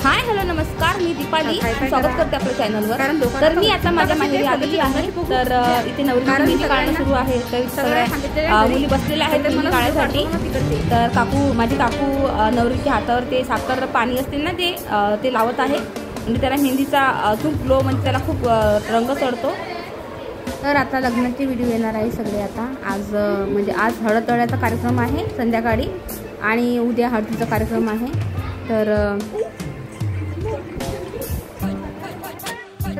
Hi hello नमस्कार, मी दीपाली स्वागत करते आपल्या चॅनलवर। तर मी आता माझ्या माहेरी आलेली आहे। तर इथे नवरीची मेहंदी काढणं सुरू आहे। तर सगळ्या मुली बसलेल्या आहेत मेहंदी काढण्यासाठी। तर माझी काकू नवरीच्या हातावर ते साखर पाणी असते ना ते लावत आहे। म्हणजे त्याला मेहंदीचा खूप ग्लो, म्हणजे त्याला खूप रंग चढतो। तर आता लग्नाचे व्हिडिओ येणार आहे सगळे। आता आज हळद तळ्याचा कार्यक्रम आहे संध्याकाळी, आणि उद्या हळदीचा कार्यक्रम आहे। तर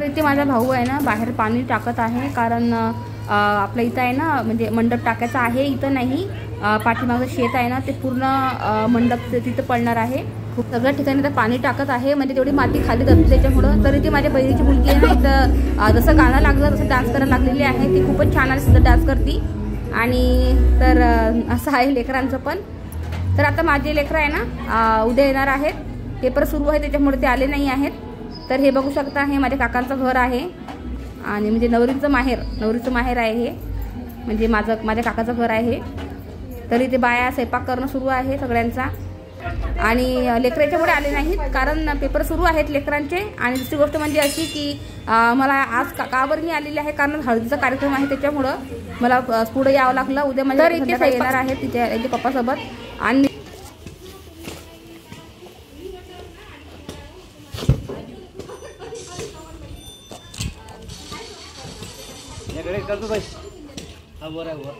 इथे माझा भाऊ आहे ना, बाहेर पाणी टाकत आहे। कारण आपल्या इथं आहे ना, म्हणजे मंडप टाकायचा आहे, इथं नाही। पाठीमागं शेत आहे ना, ते पूर्ण मंडप तिथं पडणार आहे। खूप सगळ्या ठिकाणी तर पाणी टाकत आहे, म्हणजे तेवढी माती खाली दबते त्याच्यामुळं। तर इथे माझ्या बहिणीची मुलगी आहे ना, इथं जसं गाणं लागलं तसं डान्स करायला लागलेली आहे। ती खूपच छान आहे, सुद्धा डान्स करते। आणि तर असं आहे लेकरांचं पण। तर आता माझे लेकरं आहे ना उद्या येणार आहेत, पेपर सुरू आहे त्याच्यामुळे ते आले नाही आहेत। तर हे बघू शकता, हे माझ्या काकांचं घर आहे, आणि म्हणजे नवरीचं माहेर आहे हे, म्हणजे माझ्या काकाचं घर आहे। तर इथे बाया स्वयंपाक करणं सुरू आहे सगळ्यांचा, आणि लेकराच्यामुळे आले नाहीत कारण पेपर सुरू आहेत लेकरांचे। आणि दुसरी गोष्ट म्हणजे अशी की मला आज का बरं मी आलेली आहे, कारण हळदीचा कार्यक्रम आहे त्याच्यामुळं मला पुढे यावं लागलं। उद्या माझ्या इथे येणार आहेत तिच्या पप्पासोबत। आणि करतो भाई, हा वर आहे, वर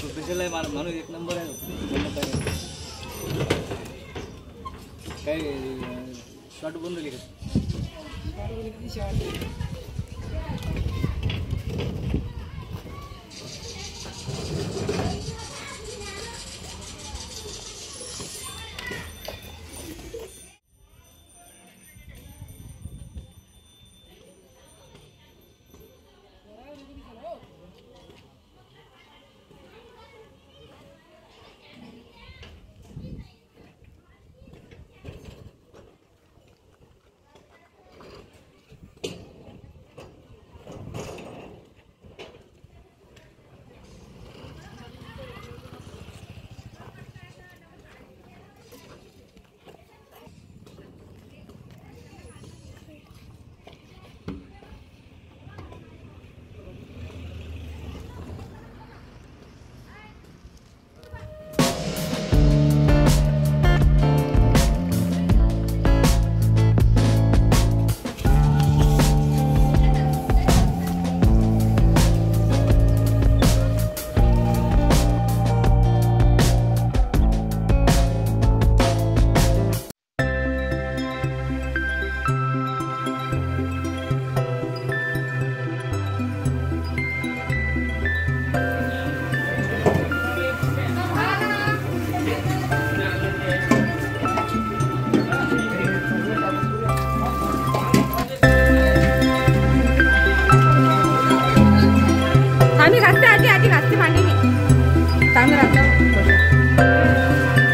स्पेशल आहे माणूस, एक नंबर आहे। काय शॉर्ट बंद केली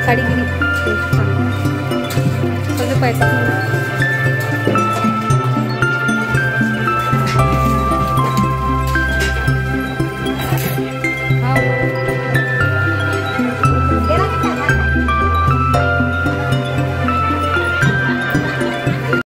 साडी गेली पैसा